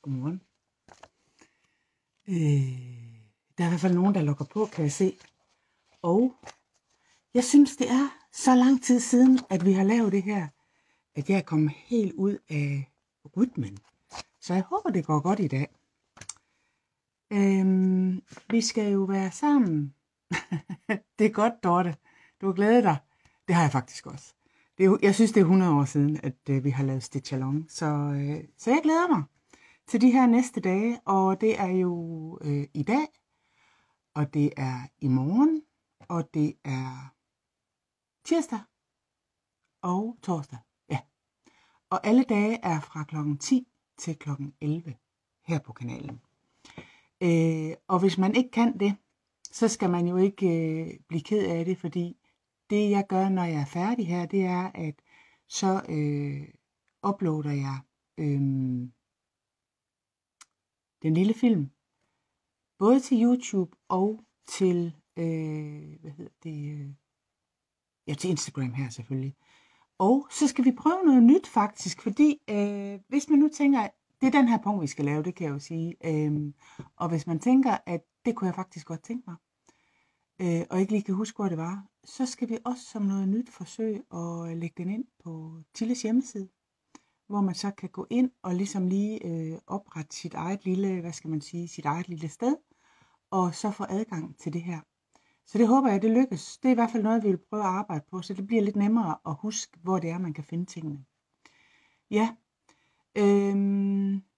Godmorgen. Der er i hvert fald nogen, der logger på, kan jeg se. Og jeg synes, det er så lang tid siden, at vi har lavet det her, at jeg er kommet helt ud af rytmen. Så jeg håber, det går godt i dag. Vi skal jo være sammen. Det er godt, Dorte. Du har glædet dig. Det har jeg faktisk også. Jeg synes, det er 100 år siden, at vi har lavet Stitch Along. Så jeg glæder mig til de her næste dage. Og det er jo i dag, og det er i morgen, og det er tirsdag og torsdag. Ja. Og alle dage er fra klokken 10 til klokken 11 her på kanalen. Og hvis man ikke kan det, så skal man jo ikke blive ked af det, fordi det jeg gør, når jeg er færdig her, det er, at så uploader jeg den lille film, både til YouTube og til, til Instagram her selvfølgelig. Og så skal vi prøve noget nyt faktisk, fordi hvis man nu tænker, det er den her punkt, vi skal lave, det kan jeg jo sige. Og hvis man tænker, at det kunne jeg faktisk godt tænke mig, og ikke lige kan huske, hvor det var, så skal vi også som noget nyt forsøge at lægge den ind på Tilles hjemmeside, hvor man så kan gå ind og ligesom lige oprette sit eget lille, sit eget lille sted, og så få adgang til det her. Så det håber jeg, det lykkes. Det er i hvert fald noget, vi vil prøve at arbejde på, så det bliver lidt nemmere at huske, hvor det er, man kan finde tingene. Ja,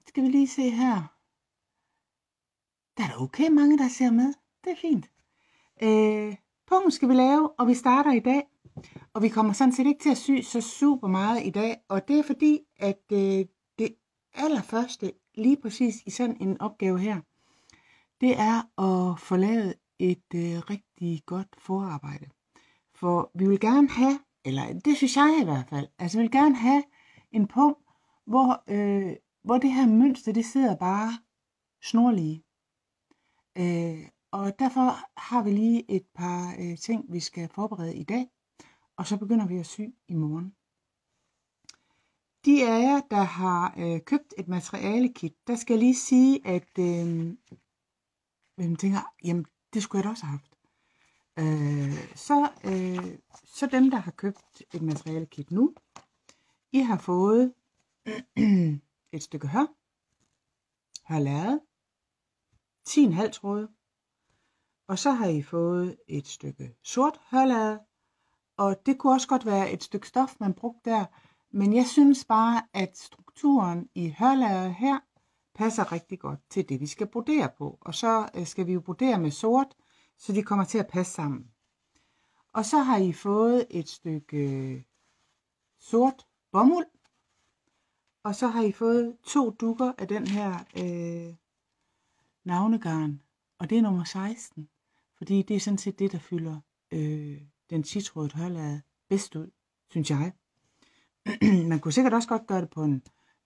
skal vi lige se her. Der er da okay mange, der ser med. Det er fint. Punkten skal vi lave, og vi starter i dag. Og vi kommer sådan set ikke til at sy så super meget i dag. Og det er fordi, at det allerførste, lige præcis i sådan en opgave her, det er at få lavet et rigtig godt forarbejde. For vi vil gerne have, eller det synes jeg i hvert fald, altså vi vil gerne have en punkt, hvor det her mønster, det sidder bare snorlige. Og derfor har vi lige et par ting, vi skal forberede i dag, og så begynder vi at sy i morgen. De af jer, der har købt et materialekit, der skal jeg lige sige, at man tænker, jamen det skulle jeg da også have haft. Så dem, der har købt et materialekit nu, I har fået et stykke hørlærred, 10,5 tråde, og så har I fået et stykke sort hørlærred, og det kunne også godt være et stykke stof, man brugte der, men jeg synes bare, at strukturen i hørlærredet her passer rigtig godt til det, vi skal brodere på. Og så skal vi jo brodere med sort, så de kommer til at passe sammen. Og så har I fået et stykke sort bomuld, og så har I fået 2 dukker af den her navnegarn, og det er nummer 16, fordi det er sådan set det, der fylder den 10-trådet hørlærred bedst ud, synes jeg. Man kunne sikkert også godt gøre det på en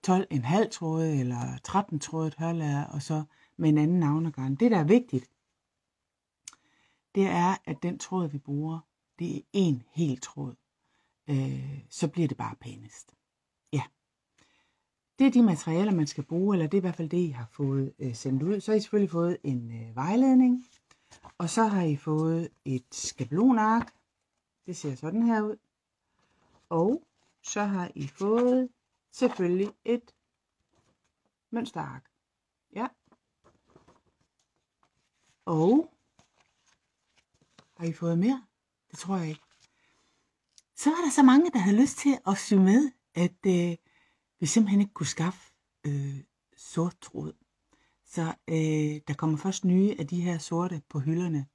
12,5 tråde eller 13 trådet hørlærred, og så med en anden navnegarn. Det, der er vigtigt, det er, at den tråd, vi bruger, det er en hel tråd. Så bliver det bare pænest. Ja. Det er de materialer, man skal bruge, eller det er i hvert fald det, I har fået sendt ud. Så har I selvfølgelig fået en vejledning, og så har I fået et skabelonark. Det ser sådan her ud. Og så har I fået selvfølgelig et mønsterark. Ja. Og har I fået mere? Det tror jeg ikke. Så var der så mange, der havde lyst til at sy med, at vi simpelthen ikke kunne skaffe sort tråd. Så der kommer først nye af de her sorte på hylderne.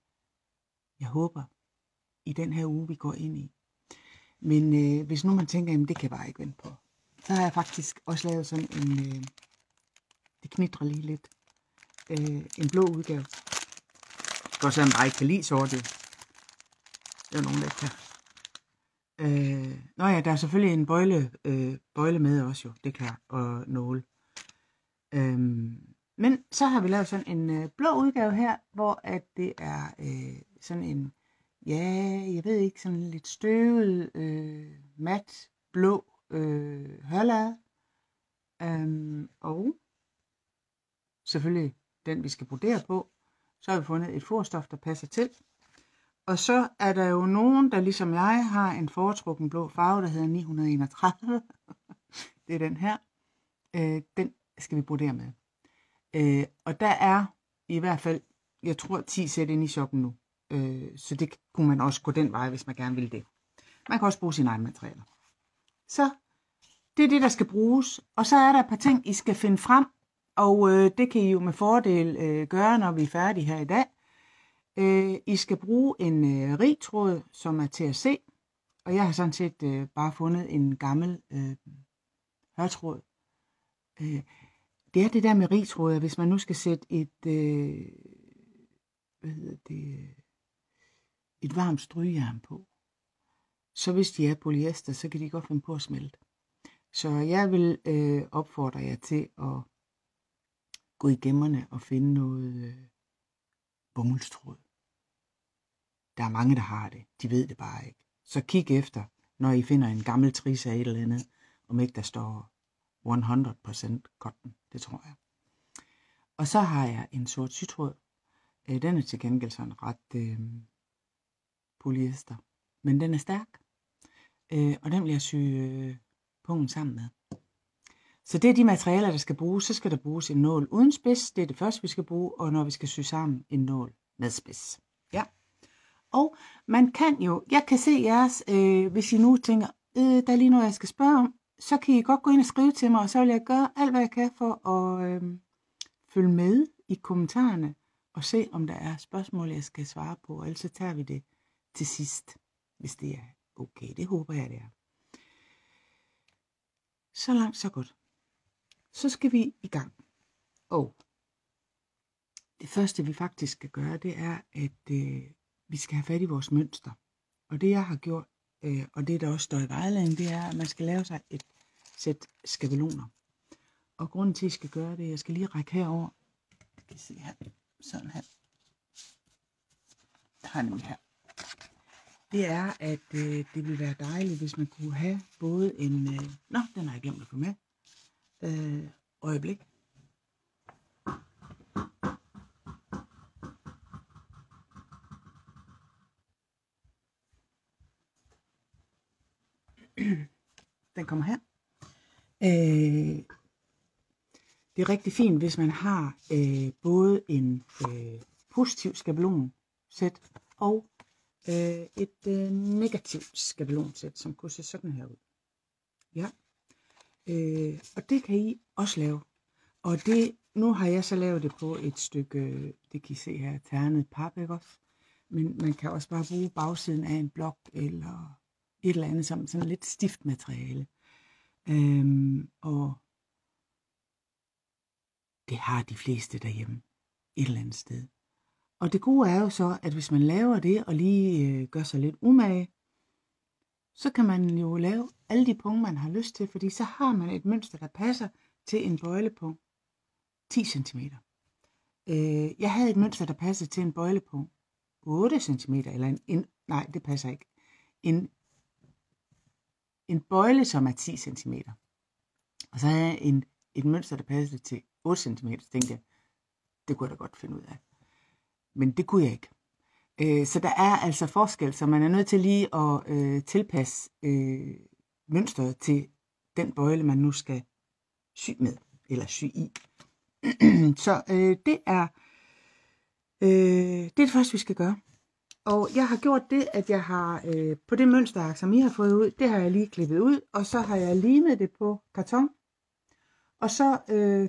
Jeg håber, i den her uge, vi går ind i. Men hvis nu man tænker, jamen det kan jeg bare ikke vente på, så har jeg faktisk også lavet sådan en, det knitrer lige lidt, en blå udgave. Det går sådan, bare ikke kan lide sorte. Der er nogen, der ikke kan. Nå ja, der er selvfølgelig en bøjle med også jo, det er klart, og nåle. Men så har vi lavet sådan en blå udgave her, hvor at det er sådan en, ja, jeg ved ikke, sådan lidt støvet, mat, blå hørlærred. Og selvfølgelig den, vi skal brodere på. Så har vi fundet et foderstof, der passer til. Og så er der jo nogen, der ligesom jeg har en foretrukken blå farve, der hedder 931. Det er den her. Den skal vi brodere med. Og der er i hvert fald, jeg tror 10 sæt inde i shoppen nu. Så det kunne man også gå den vej, hvis man gerne vil det. Man kan også bruge sine egne materialer. Så det er det, der skal bruges. Og så er der et par ting, I skal finde frem. Og det kan I jo med fordel gøre, når vi er færdige her i dag. I skal bruge en rigtråd, som er til at se. Og jeg har sådan set bare fundet en gammel hørtråd. Det er det der med rigtråd, hvis man nu skal sætte et varmt strygejern på. Så hvis de er polyester, så kan de godt finde på at smelte. Så jeg vil opfordre jer til at gå i gemmerne og finde noget bomuldstråd. Der er mange, der har det. De ved det bare ikke. Så kig efter, når I finder en gammel tris af et eller andet, om ikke der står 100% cotton. Det tror jeg. Og så har jeg en sort sytråd. Den er til gengæld sådan ret polyester. Men den er stærk. Og den vil jeg sy pungen sammen med. Så det er de materialer, der skal bruges. Så skal der bruges en nål uden spids. Det er det første, vi skal bruge. Og når vi skal sy sammen, en nål med spids. Ja. Og man kan jo, jeg kan se jeres, hvis I nu tænker, der er lige noget, jeg skal spørge om, så kan I godt gå ind og skrive til mig, og så vil jeg gøre alt, hvad jeg kan for at følge med i kommentarerne, og se, om der er spørgsmål, jeg skal svare på, og ellers så tager vi det til sidst, hvis det er okay. Det håber jeg, det er. Så langt, så godt. Så skal vi i gang. Og det første, vi faktisk skal gøre, det er, at vi skal have fat i vores mønster. Og det, jeg har gjort, og det, der også står i vejledningen, det er, at man skal lave sig et sæt skabeloner. Og grunden til, at I skal gøre det, jeg skal lige række herover. Jeg kan se her. Sådan her. Jeg har nemlig her. Det er, at det ville være dejligt, hvis man kunne have både en... Nå, den har jeg glemt at få med. Øjeblik. Den kommer her. Det er rigtig fint, hvis man har både en positiv skabelonsæt og et negativt skabelonsæt, som kunne se sådan her ud. Ja. Og det kan I også lave. Og det, nu har jeg så lavet det på et stykke, det kan I se her, ternet pap, ikke også? Men man kan også bare bruge bagsiden af en blok eller et eller andet som sådan lidt stift materiale. Og det har de fleste derhjemme et eller andet sted. Og det gode er jo så, at hvis man laver det og lige gør sig lidt umage, så kan man jo lave alle de punkter, man har lyst til, fordi så har man et mønster, der passer til en bøjlepunkt 10 cm. Jeg havde et mønster, der passede til en bøjlepunkt 8 cm, eller nej, det passer ikke. En bøjle, som er 10 cm. Og så havde jeg et mønster, der passede til 8 cm. Så tænkte jeg, det kunne jeg da godt finde ud af. Men det kunne jeg ikke. Så der er altså forskel, så man er nødt til lige at tilpasse mønstret til den bøjle, man nu skal sy med, eller sy i. Så det er det første, vi skal gøre. Og jeg har gjort det, at jeg har på det mønsterark, som I har fået ud, det har jeg lige klippet ud, og så har jeg limet det på karton. Og så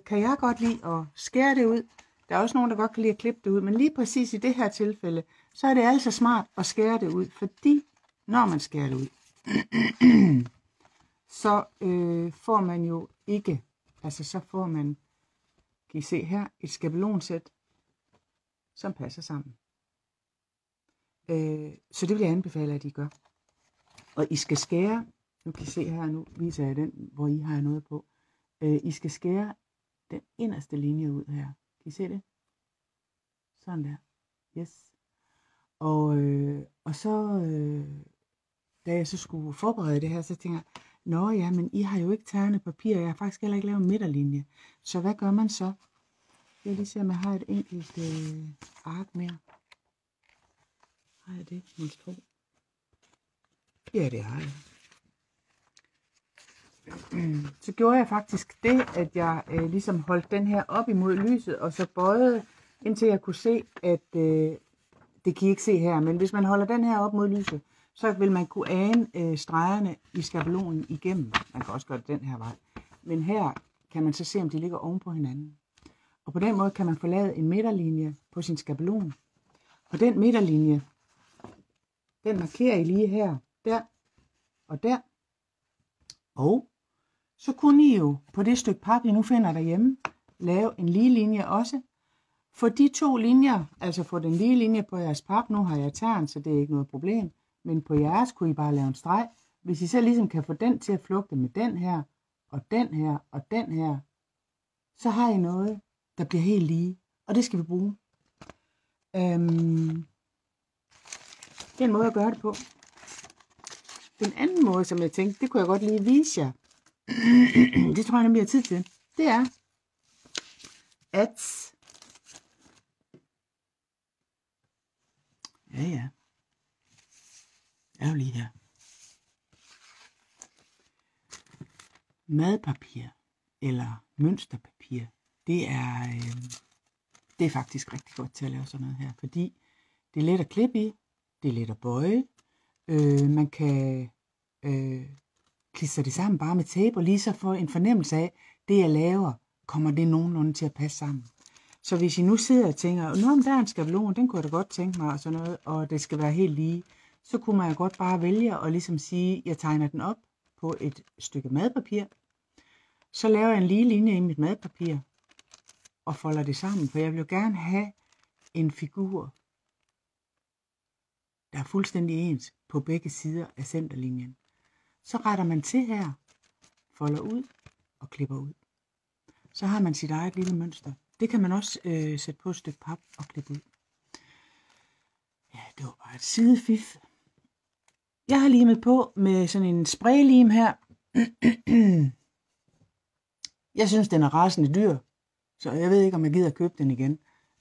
kan jeg godt lide at skære det ud. Der er også nogen, der godt kan lide at klippe det ud, men lige præcis i det her tilfælde, så er det altså smart at skære det ud, fordi når man skærer det ud, så får man jo ikke, altså så får man, kan I se her, et skabelonsæt, som passer sammen. Så det vil jeg anbefale, at I gør. Og I skal skære, nu kan I se her, nu viser jeg den, hvor I har noget på. I skal skære den inderste linje ud her. Kan I se det? Sådan der. Yes. Og så, da jeg så skulle forberede det her, så tænker jeg, nå ja, men I har jo ikke ternet papir, jeg har faktisk heller ikke lavet en midterlinje. Så hvad gør man så? skal jeg lige se, om jeg har et enkelt ark mere. Har jeg det? Måske tro. Ja, det har jeg. Så gjorde jeg faktisk det, at jeg ligesom holdt den her op imod lyset, og så bøjede, indtil jeg kunne se, at det kan I ikke se her, men hvis man holder den her op mod lyset, så vil man kunne ane stregerne i skabelonen igennem. Man kan også gøre det den her vej. Men her kan man så se, om de ligger oven på hinanden. Og på den måde kan man få lavet en midterlinje på sin skabelon. Og den midterlinje, den markerer I lige her, der og der. Og så kunne I jo på det stykke pap, I nu finder derhjemme, lave en lige linje også. For de to linjer, altså for den lige linje på jeres pap, nu har jeg tern, så det er ikke noget problem. Men på jeres kunne I bare lave en streg. Hvis I så ligesom kan få den til at flugte med den her, og den her, og den her, så har I noget, der bliver helt lige. Og det skal vi bruge. Det er en måde at gøre det på. Den anden måde, som jeg tænkte, det kunne jeg godt lige vise jer. Det tror jeg nemlig, jeg har tid til. Det er, at... Ja. Jeg er jo lige her. Madpapir eller mønsterpapir, det er faktisk rigtig godt til at lave sådan noget her, fordi det er let at klippe i, det er let at bøje, man kan klistre det sammen bare med tape, og lige så få en fornemmelse af, det jeg laver, kommer det nogenlunde til at passe sammen. Så hvis I nu sidder og tænker, nå, der er en skabelon, den kunne jeg da godt tænke mig, og sådan noget, og det skal være helt lige, så kunne man jo godt bare vælge og ligesom sige, jeg tegner den op på et stykke madpapir, så laver jeg en lige linje i mit madpapir, og folder det sammen, for jeg vil jo gerne have en figur, der er fuldstændig ens på begge sider af centerlinjen. Så retter man til her, folder ud og klipper ud. Så har man sit eget lille mønster. Det kan man også sætte på et stykke pap og klippe ud. Ja, det var bare et sidefif. Jeg har limet på med sådan en spraylim her. Jeg synes, den er rasende dyr, så jeg ved ikke, om jeg gider købe den igen.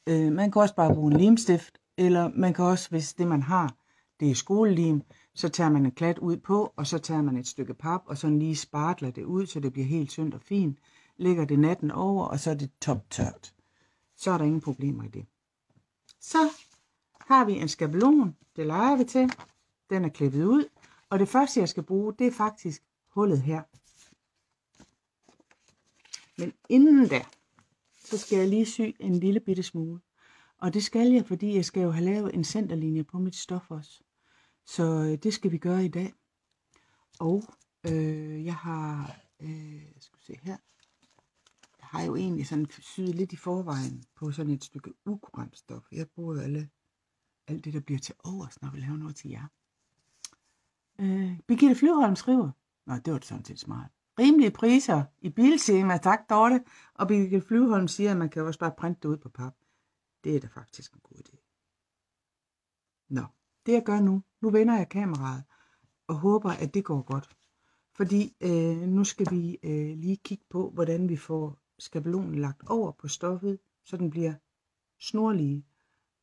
Man kan også bare bruge en limstift, eller man kan også, hvis det man har, det er skolelim, så tager man en klat ud på, og så tager man et stykke pap, og så lige spartler det ud, så det bliver helt tyndt og fint. Lægger det natten over, og så er det toptørt. Så er der ingen problemer i det. Så har vi en skabelon, det leger vi til. Den er klippet ud, og det første jeg skal bruge, det er faktisk hullet her. Men inden da, så skal jeg lige sy en lille bitte smule. Og det skal jeg, fordi jeg skal jo have lavet en centerlinje på mit stof også. Så det skal vi gøre i dag. Og jeg har, skal se her, jeg har jo egentlig sådan syet lidt i forvejen på sådan et stykke ukurant stof. Jeg bruger jo alt det, der bliver til overs, når vi laver noget til jer. Birgitte Flyvholm skriver, nå, det var sådan set smart. Rimelige priser i Biltema, tak Dorte. Og Birgitte Flyvholm siger, at man kan også bare printe det ud på pap. Det er da faktisk en god idé. Nå, det jeg gør nu vender jeg kameraet og håber, at det går godt. Fordi nu skal vi lige kigge på, hvordan vi får skabelonen lagt over på stoffet, så den bliver snorlige.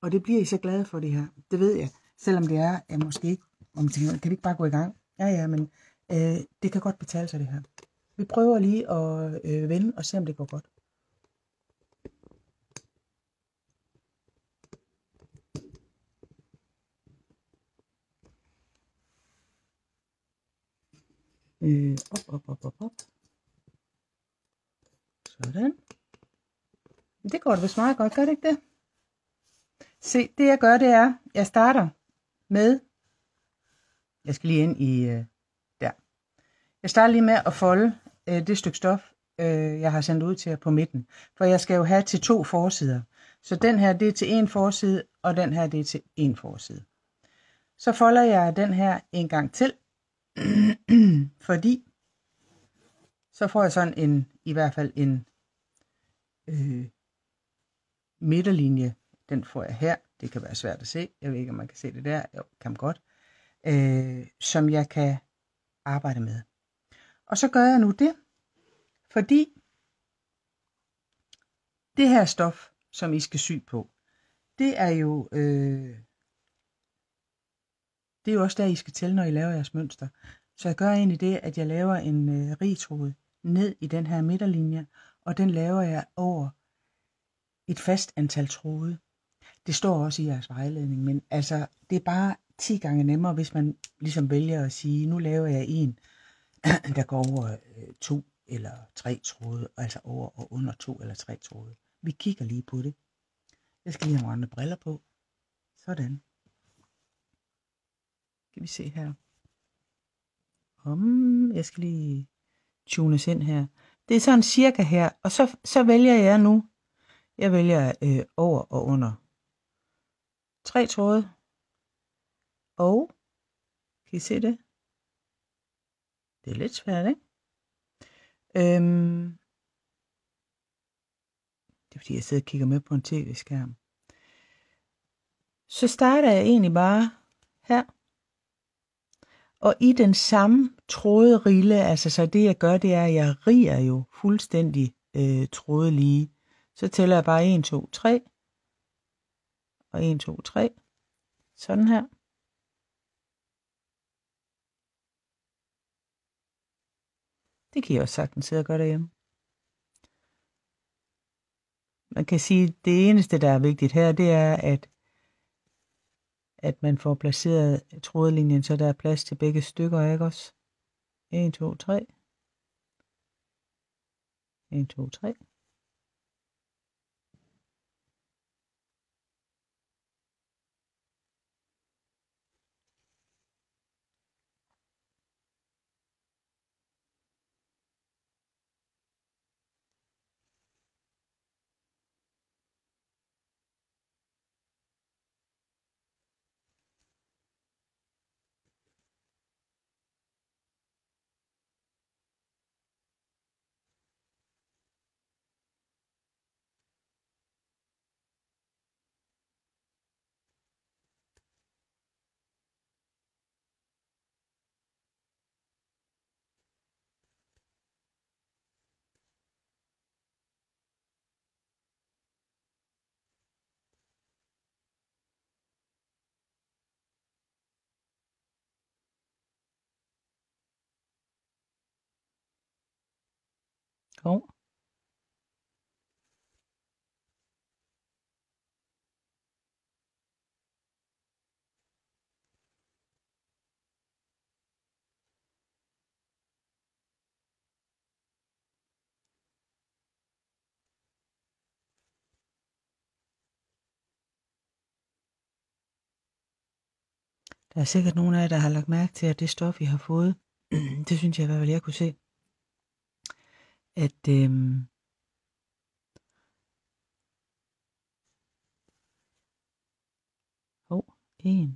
Og det bliver I så glade for det her. Det ved jeg, selvom det er, jeg måske ikke, om tænker, kan vi ikke bare gå i gang? Ja, men det kan godt betale sig det her. Vi prøver lige at vende og se, om det går godt. Op. Sådan. Det går det vist meget godt, gør det ikke det? Se, det jeg gør, det er, jeg starter med, jeg skal lige ind i, der. Jeg starter lige med at folde det stykke stof, jeg har sendt ud til jer på midten. For jeg skal jo have til 2 forsider. Så den her, det er til 1 forside, og den her, det er til 1 forside. Så folder jeg den her en gang til. Fordi så får jeg sådan en, i hvert fald en midterlinje. Den får jeg her. Det kan være svært at se. Jeg ved ikke, om man kan se det der. Jo, kan man godt. Som jeg kan arbejde med. Og så gør jeg nu det, fordi det her stof, som I skal sy på, det er jo også der, I skal tælle, når I laver jeres mønster. Så jeg gør egentlig det, at jeg laver en rig tråd ned i den her midterlinje, og den laver jeg over et fast antal tråde. Det står også i jeres vejledning, men altså, det er bare 10 gange nemmere, hvis man ligesom vælger at sige, nu laver jeg en, der går over 2 eller 3 tråde, altså over og under 2 eller 3 tråde. Vi kigger lige på det. Jeg skal lige have nogle andre briller på. Sådan. Kan vi se her. Jeg skal lige tunes ind her. Det er sådan cirka her, og så vælger jeg nu. Jeg vælger over og under 3 tråde. Og, kan I se det? Det er lidt svært, ikke? Det er fordi, jeg sidder og kigger med på en tv-skærm. Så starter jeg egentlig bare her. Og i den samme tråderille, altså så det jeg gør, det er, at jeg riger jo fuldstændig tråde lige. Så tæller jeg bare 1, 2, 3. Og 1, 2, 3. Sådan her. Det kan I også sagtens sidde og gøre derhjemme. Man kan sige, at det eneste, der er vigtigt her, det er, at man får placeret trådlinjen, så der er plads til begge stykker, ikke også? 1, 2, 3. 1, 2, 3. Hov. Der er sikkert nogen af jer, der har lagt mærke til, at det stof, I har fået, det synes jeg i hvert fald, jeg kunne se, at 1,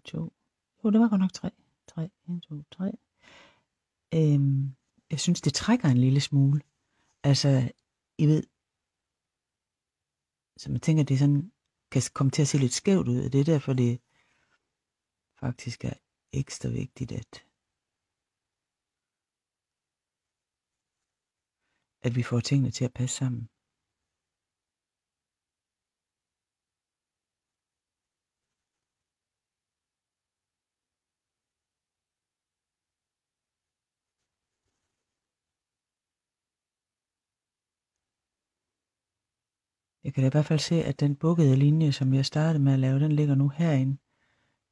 2, det var godt nok 3, 1, 2, 3. Jeg synes, det trækker en lille smule. Altså, I ved, så man tænker, at det sådan kan komme til at se lidt skævt ud, og det er derfor, det faktisk er ekstra vigtigt, at vi får tingene til at passe sammen. Jeg kan da i hvert fald se, at den bukkede linje, som jeg startede med at lave, den ligger nu herinde,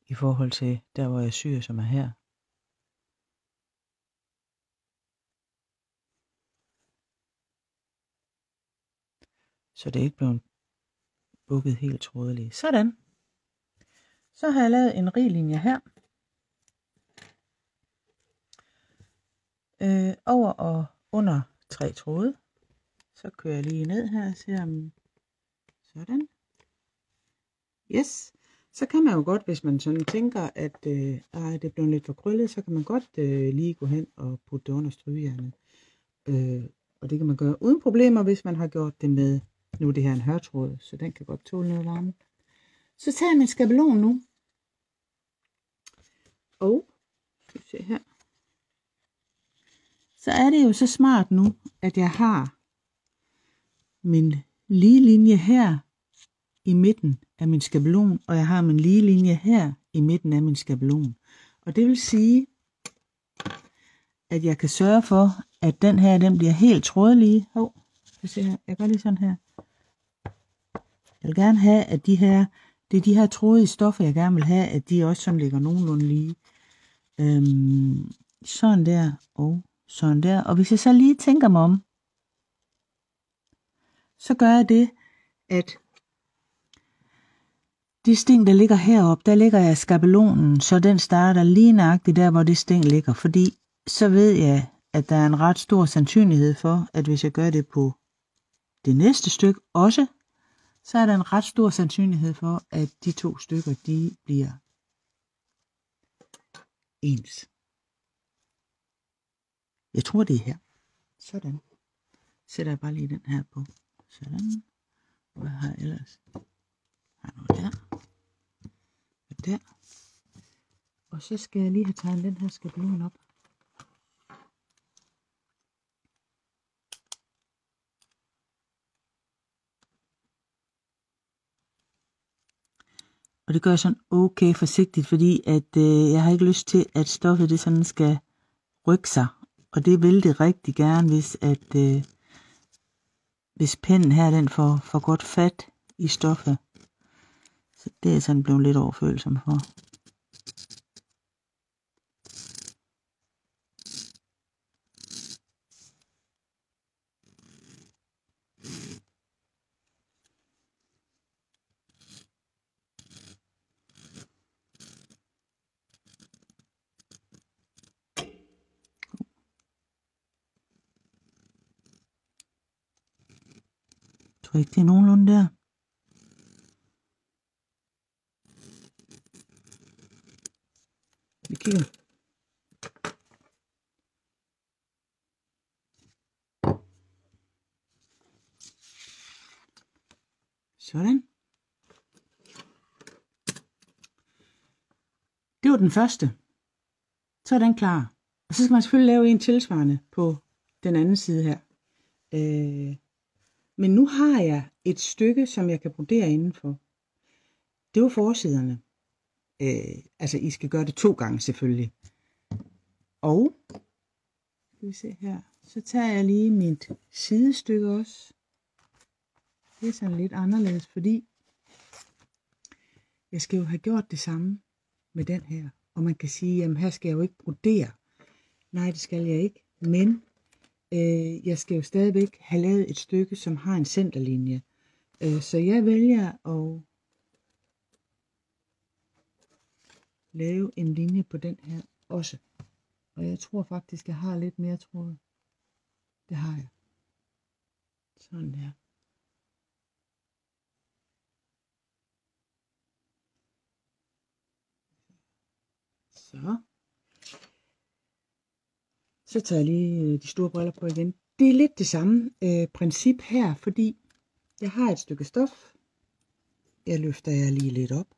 i forhold til der, hvor jeg syr, som er her. Så det er ikke blevet bukket helt trådeligt. Sådan. Så har jeg lavet en rig linje her. Over og under 3 tråde. Så kører jeg lige ned her og ser om sådan. Yes. Så kan man jo godt, hvis man sådan tænker, at det er blevet lidt for krøllet, så kan man godt lige gå hen og putte det under strygejernet. Og det kan man gøre uden problemer, hvis man har gjort det med, nu er det her en hørtråd, så den kan godt tåle noget varme. Så tager jeg min skabelon nu. Og, skal vi se her. Så er det jo så smart nu, at jeg har min lige linje her, i midten af min skabelon, og jeg har min lige linje her i midten af min skabelon. Og det vil sige, at jeg kan sørge for, at den her, den bliver helt trådlige. Jeg gør lige sådan her. Jeg vil gerne have, at det er de her trådige stoffer, jeg gerne vil have, at de også sådan ligger nogenlunde lige. Sådan der, og sådan der. Og hvis jeg så lige tænker mig om, så gør jeg det, at det sting, der ligger heroppe, der ligger jeg skabelonen, så den starter lige nøjagtigt der, hvor det sting ligger. Fordi så ved jeg, at der er en ret stor sandsynlighed for, at hvis jeg gør det på det næste stykke også, så er der en ret stor sandsynlighed for, at de to stykker, de bliver ens. Jeg tror, det er her. Sådan. Sætter jeg bare lige den her på. Sådan. Hvad har jeg ellers? Har noget der. Og der. Og så skal jeg lige have tegnet den her skabelon op. Og det gør jeg sådan okay forsigtigt, fordi at jeg har ikke lyst til, at stoffet det sådan skal rykke sig. Og det vil det rigtig gerne, hvis pennen her den får godt fat i stoffet. Så det er sådan blevet lidt overfølsom for. Jeg tror ikke, det er nogenlunde der. Vi kigger. Sådan. Det var den første. Så er den klar. Og så skal man selvfølgelig lave en tilsvarende på den anden side her. Men nu har jeg et stykke, som jeg kan brodere indenfor. Det var forsiderne. Altså, I skal gøre det 2 gange selvfølgelig. Og, skal vi se her, så tager jeg lige mit sidestykke også. Det er sådan lidt anderledes, fordi jeg skal jo have gjort det samme med den her. Og man kan sige, jamen her skal jeg jo ikke brodere. Nej, det skal jeg ikke. Men jeg skal jo stadigvæk have lavet et stykke, som har en centerlinje. Så jeg vælger at lave en linje på den her også. Og jeg tror faktisk, jeg har lidt mere tråd. Det har jeg. Sådan der. Så tager jeg lige de store briller på igen. Det er lidt det samme princip her, fordi jeg har et stykke stof. Jeg løfter jer lige lidt op.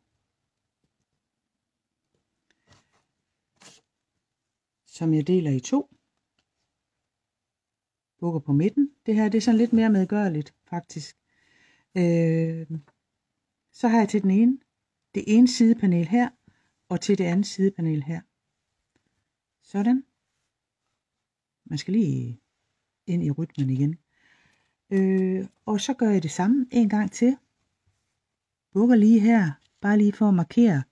Som jeg deler i 2. Bukker på midten. Det her det er sådan lidt mere medgørligt, faktisk. Så har jeg til det ene sidepanel her, og til det andet sidepanel her. Sådan. Man skal lige ind i rytmen igen. Og så gør jeg det samme en gang til. Bukker lige her, bare lige for at markere.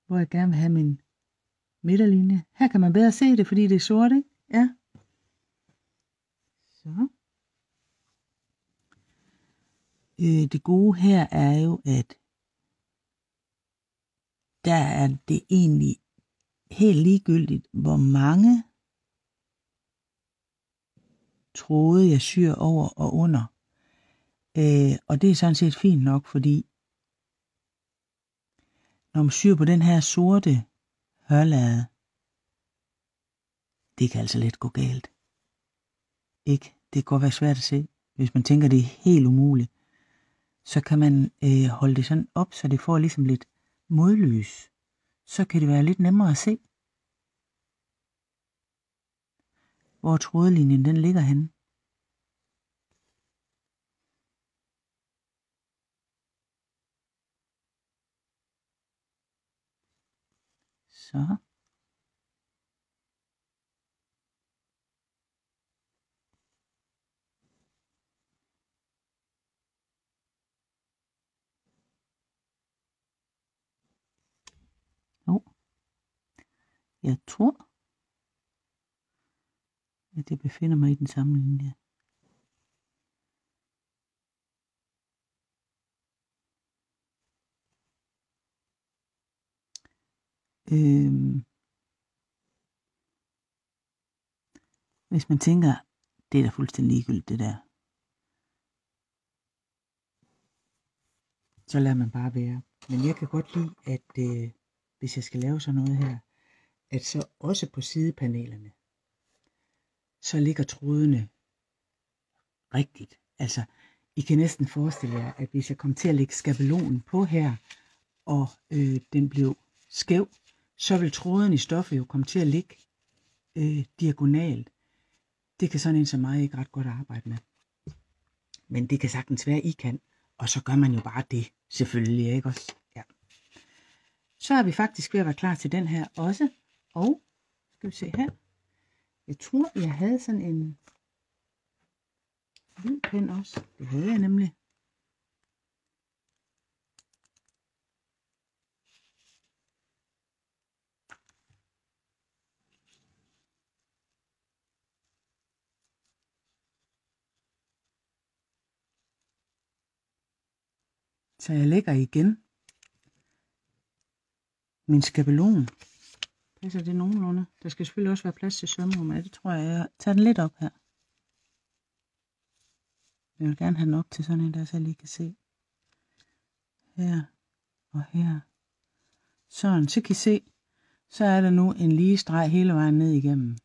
Hvor jeg gerne vil have min midterlinje. Her kan man bedre se det, fordi det er sort, ikke? Ja. Så. Det gode her er jo, at der er det egentlig helt ligegyldigt, hvor mange tråde jeg syr over og under. Og det er sådan set fint nok, fordi når man syr på den her sorte hørlade, det kan altså let gå galt. Ikke? Det kan godt være svært at se. Hvis man tænker, det er helt umuligt, så kan man holde det sådan op, så det får ligesom lidt modlys. Så kan det være lidt nemmere at se, hvor trådlinjen den ligger henne. Så. Jeg tror, at det befinder mig i den samme linje. Hvis man tænker, det er da fuldstændig ligegyldigt det der, så lader man bare være. Men jeg kan godt lide, at hvis jeg skal lave sådan noget her, at så også på sidepanelerne, så ligger trådene rigtigt. Altså, I kan næsten forestille jer, at hvis jeg kom til at lægge skabelonen på her, og den blev skæv, så vil tråden i stoffet jo komme til at ligge diagonalt. Det kan sådan en som mig ikke ret godt arbejde med. Men det kan sagtens være, I kan. Og så gør man jo bare det, selvfølgelig, ikke også? Ja. Så er vi faktisk ved at være klar til den her også. Og, skal vi se her. Jeg tror, jeg havde sådan en hvid pen også. Det havde jeg nemlig. Så jeg lægger igen min skabelon. Passer det nogenlunde? Der skal selvfølgelig også være plads til sømrum, men det tror jeg tager den lidt op her. Jeg vil gerne have den op til sådan en, der så jeg lige kan se. Her og her. Sådan, så kan I se, så er der nu en lige streg hele vejen ned igennem.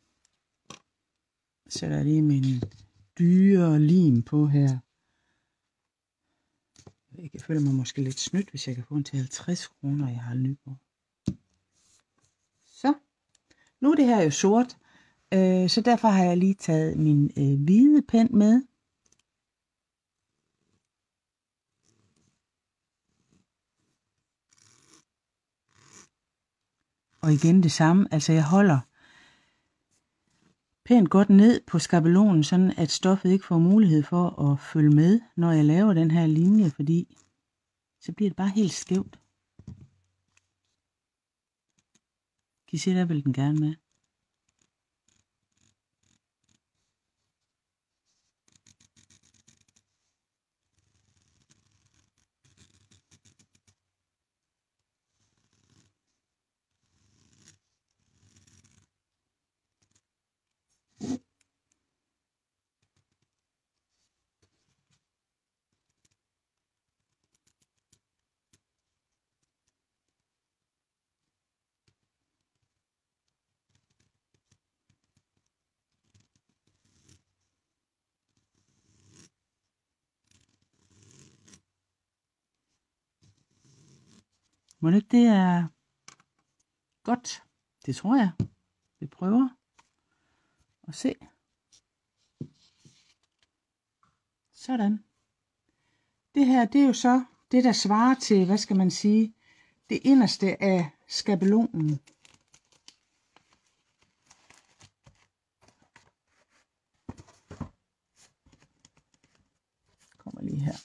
Så sætter jeg lige min dyre lim på her. Jeg føler mig måske lidt snydt, hvis jeg kan få den til 50 kroner, jeg har Nyborg. Så, nu er det her jo sort, så derfor har jeg lige taget min hvide pen med. Og igen det samme, altså jeg holder pænt godt ned på skabelonen, sådan at stoffet ikke får mulighed for at følge med, når jeg laver den her linje, fordi så bliver det bare helt skævt. Kan I se, der vil den gerne med. Må det ikke det er godt? Det tror jeg. Vi prøver at se. Sådan. Det her, det er jo så det, der svarer til, hvad skal man sige, det inderste af skabelonen. Kommer lige her.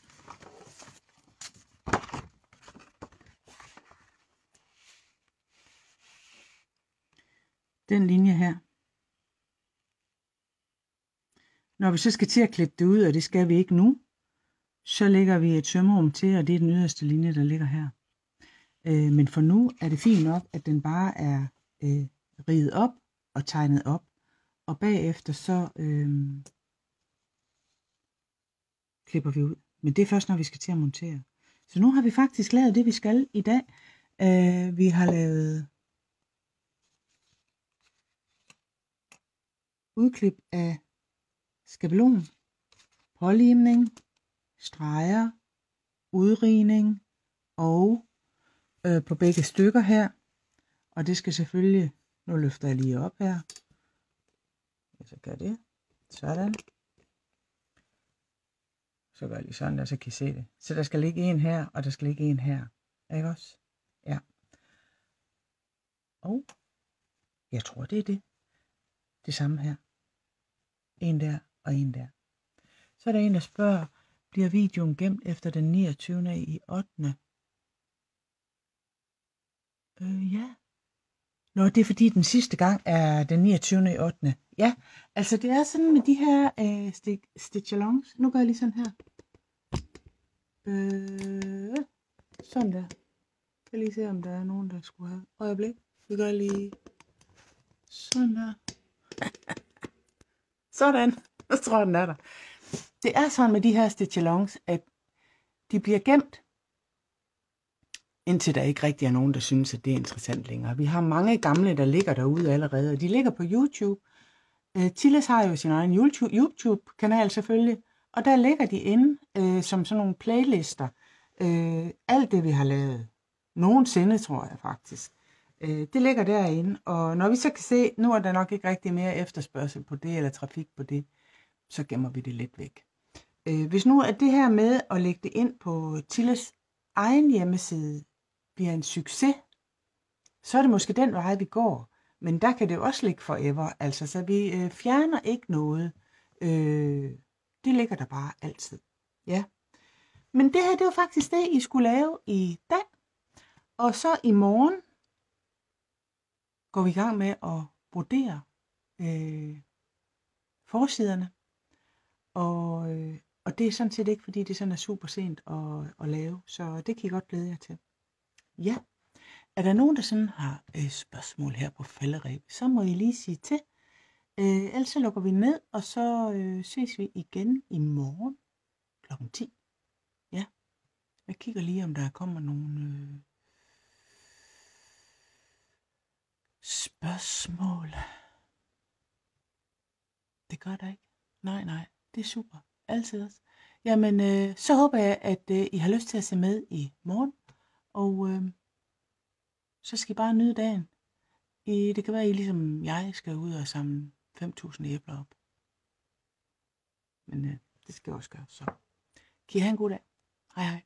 Den linje her. Når vi så skal til at klippe det ud, og det skal vi ikke nu, så lægger vi et sømrum til, og det er den yderste linje, der ligger her. Men for nu er det fint nok, at den bare er riget op og tegnet op. Og bagefter så klipper vi ud. Men det er først, når vi skal til at montere. Så nu har vi faktisk lavet det, vi skal i dag. Vi har lavet udklip af skabelon, pålimning, streger, udrigning og på begge stykker her. Og det skal selvfølgelig, nu løfter jeg lige op her. Så gør det. Sådan. Så gør jeg lige sådan der, så kan I se det. Så der skal ligge en her, og der skal ligge en her. Ikke også? Ja. Og jeg tror, det er det. Det samme her. En der og en der. Så er der en, der spørger, bliver videoen gemt efter den 29. i 8. Ja. Nå, det er fordi den sidste gang er den 29. i 8. Ja, altså det er sådan med de her stitch-alongs. Nu gør jeg lige sådan her. Sådan der. Jeg kan lige se, om der er nogen, der skulle have. Øjeblik. Vi gør lige sådan der. Sådan. Så tror jeg, den er der. Det er sådan med de her stitch-alongs, at de bliver gemt, indtil der ikke rigtig er nogen, der synes, at det er interessant længere. Vi har mange gamle, der ligger derude allerede, og de ligger på YouTube. Tilles har jo sin egen YouTube-kanal selvfølgelig, og der ligger de inde som sådan nogle playlister. Alt det, vi har lavet. Nogensinde, tror jeg faktisk. Det ligger derinde, og når vi så kan se, nu er der nok ikke rigtig mere efterspørgsel på det, eller trafik på det, så gemmer vi det lidt væk. Hvis nu er det her med at lægge det ind på Tilles egen hjemmeside bliver en succes, så er det måske den vej, vi går. Men der kan det jo også ligge forever. Altså, så vi fjerner ikke noget. Det ligger der bare altid. Ja. Men det her, det var faktisk det, I skulle lave i dag. Og så i morgen går vi i gang med at brodere forsiderne. Og det er sådan set ikke, fordi det sådan er super sent at lave. Så det kan I godt glæde jer til. Ja. Er der nogen, der sådan har spørgsmål her på faldereb, så må I lige sige til. Ellers så lukker vi ned, og så ses vi igen i morgen kl. 10. Ja, jeg kigger lige, om der kommer nogle spørgsmål. Det gør der ikke. Nej, det er super. Altid også. Jamen, så håber jeg, at I har lyst til at se med i morgen, og så skal I bare nyde dagen. Det kan være, at I ligesom jeg skal ud og samle 5.000 æbler op. Men det skal jeg også gøre. Så kan I have en god dag. Hej.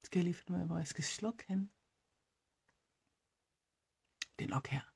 Skal jeg lige finde ud af, hvor jeg skal slukke henne? Det er nok her.